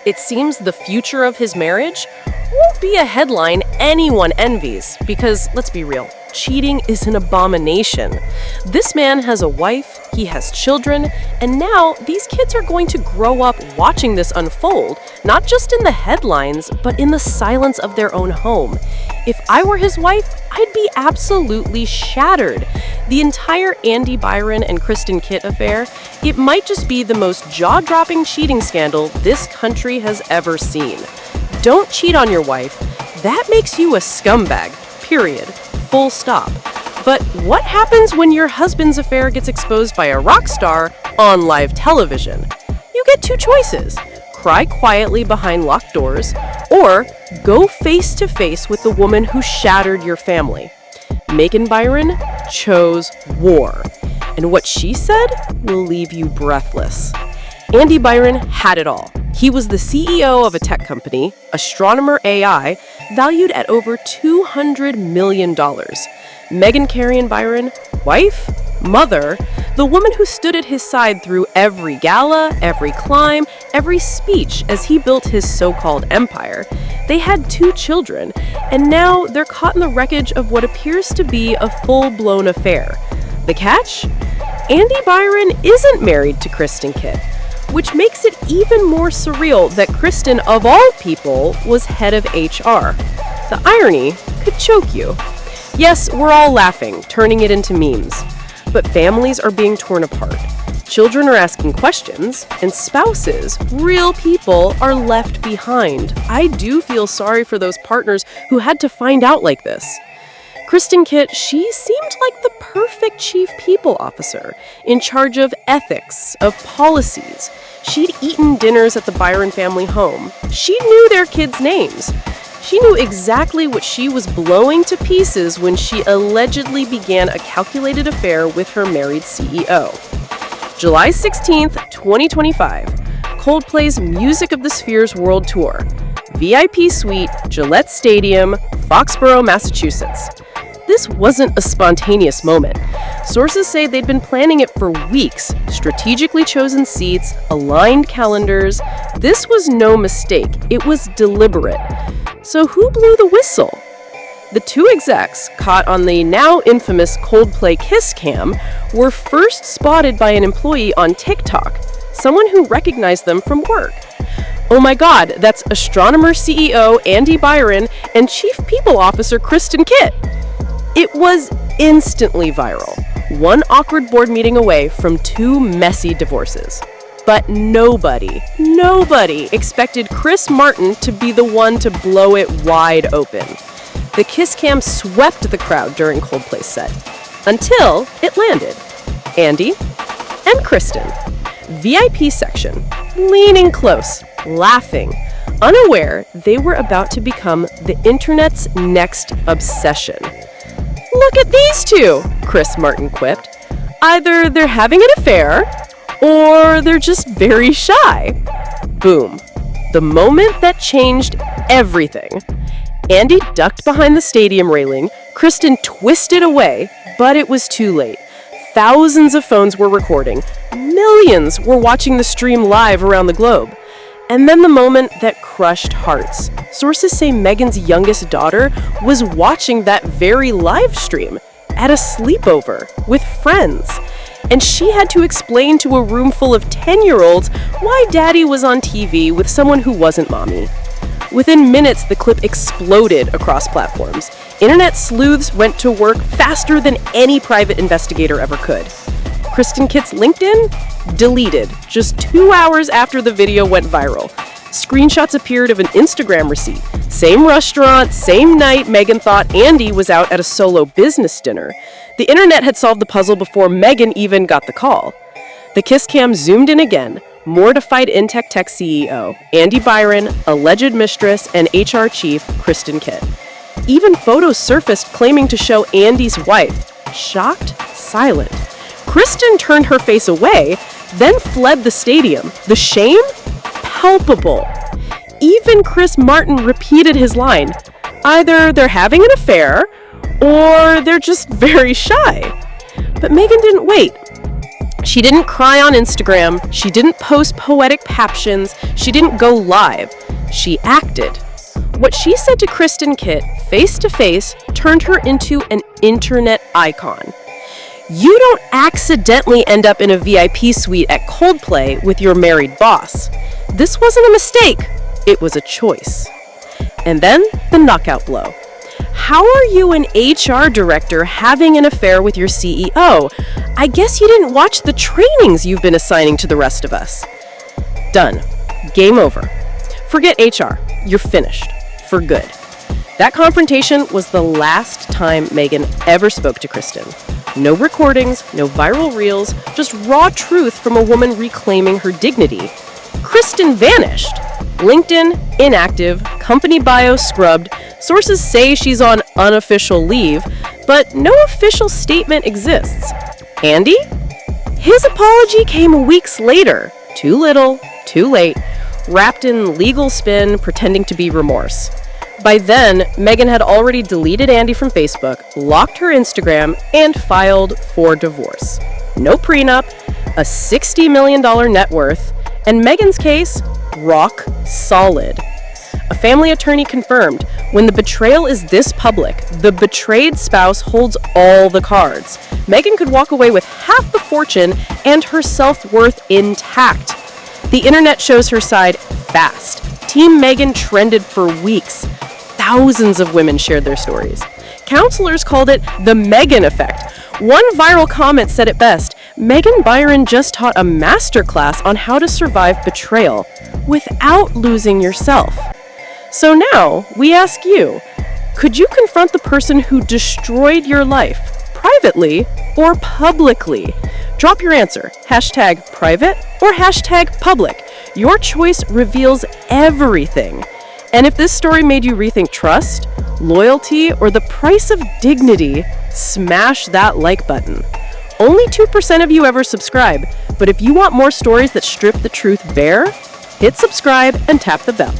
It seems the future of his marriage won't be a headline anyone envies because, let's be real, cheating is an abomination. This man has a wife, he has children, and now these kids are going to grow up watching this unfold, not just in the headlines, but in the silence of their own home. If I were his wife, I'd be absolutely shattered. The entire Andy Byron and Kristen Kitt affair, it might just be the most jaw-dropping cheating scandal this country has ever seen. Don't cheat on your wife. That makes you a scumbag, period. Full stop. But what happens when your husband's affair gets exposed by a rock star on live television? You get two choices. Cry quietly behind locked doors, or go face to face with the woman who shattered your family. Megan Byron chose war, and what she said will leave you breathless. Andy Byron had it all. He was the CEO of a tech company, Astronomer AI, valued at over $200 million. Meghan Carrion Byron, wife, mother, the woman who stood at his side through every gala, every climb, every speech as he built his so-called empire. They had 2 children, and now they're caught in the wreckage of what appears to be a full-blown affair. The catch? Andy Byron isn't married to Kristen Kitt, which makes it even more surreal that Kristen, of all people, was head of HR. The irony could choke you. Yes, we're all laughing, turning it into memes. But families are being torn apart. Children are asking questions, and spouses, real people, are left behind. I do feel sorry for those partners who had to find out like this. Kristen Kitt, she seemed like the perfect chief people officer, in charge of ethics, of policies. She'd eaten dinners at the Byron family home. She knew their kids' names. She knew exactly what she was blowing to pieces when she allegedly began a calculated affair with her married CEO. July 16th, 2025, Coldplay's Music of the Spheres World Tour. VIP Suite, Gillette Stadium, Foxborough, Massachusetts. This wasn't a spontaneous moment. Sources say they'd been planning it for weeks, strategically chosen seats, aligned calendars. This was no mistake. It was deliberate. So who blew the whistle? The 2 execs, caught on the now infamous Coldplay Kiss Cam, were first spotted by an employee on TikTok, someone who recognized them from work. Oh my God, that's Astronomer CEO Andy Byron and Chief People Officer Kristen Kitt. It was instantly viral, one awkward board meeting away from 2 messy divorces. But nobody expected Chris Martin to be the one to blow it wide open. The Kiss Cam swept the crowd during Coldplay's set, until it landed. Andy and Kristen. VIP section, leaning close, laughing, unaware they were about to become the internet's next obsession. "Look at these 2, Chris Martin quipped. "Either they're having an affair, or they're just very shy." Boom. The moment that changed everything. Andy ducked behind the stadium railing, Kristen twisted away, but it was too late. Thousands of phones were recording. Millions were watching the stream live around the globe. And then the moment that crushed hearts. Sources say Meghan's youngest daughter was watching that very live stream at a sleepover with friends. And she had to explain to a room full of 10-year-olds why daddy was on TV with someone who wasn't mommy. Within minutes, the clip exploded across platforms. Internet sleuths went to work faster than any private investigator ever could. Kristen Kitt's LinkedIn? Deleted just 2 hours after the video went viral. Screenshots appeared of an Instagram receipt. Same restaurant, same night Meghan thought Andy was out at a solo business dinner. The internet had solved the puzzle before Meghan even got the call. The Kiss Cam zoomed in again. Mortified Intech Tech CEO, Andy Byron, alleged mistress, and HR chief, Kristen Kitt. Even photos surfaced claiming to show Andy's wife. Shocked, silent. Kristen turned her face away, then fled the stadium. The shame? Palpable. Even Chris Martin repeated his line. Either they're having an affair, or they're just very shy. But Meghan didn't wait. She didn't cry on Instagram, she didn't post poetic captions, she didn't go live. She acted. What she said to Kristen Kitt, face to face, turned her into an internet icon. You don't accidentally end up in a VIP suite at Coldplay with your married boss. This wasn't a mistake, it was a choice. And then the knockout blow. How are you, an HR director, having an affair with your CEO? I guess you didn't watch the trainings you've been assigning to the rest of us. Done. Game over. Forget HR. You're finished. For good. That confrontation was the last time Meghan ever spoke to Kristen. No recordings, no viral reels, just raw truth from a woman reclaiming her dignity. Kristen vanished. LinkedIn, inactive, company bio scrubbed, sources say she's on unofficial leave, but no official statement exists. Andy? His apology came weeks later. Too little, too late, wrapped in legal spin, pretending to be remorse. By then, Meghan had already deleted Andy from Facebook, locked her Instagram, and filed for divorce. No prenup, a $60 million net worth, and Meghan's case, rock solid. A family attorney confirmed, when the betrayal is this public, the betrayed spouse holds all the cards. Meghan could walk away with half the fortune and her self-worth intact. The internet shows her side fast. Team Meghan trended for weeks. Thousands of women shared their stories. Counselors called it the Meghan effect. One viral comment said it best: Meghan Byron just taught a masterclass on how to survive betrayal without losing yourself. So now, we ask you, could you confront the person who destroyed your life, privately or publicly? Drop your answer, #private or #public. Your choice reveals everything. And if this story made you rethink trust, loyalty, or the price of dignity, smash that like button. Only 2% of you ever subscribe, but if you want more stories that strip the truth bare, hit subscribe and tap the bell.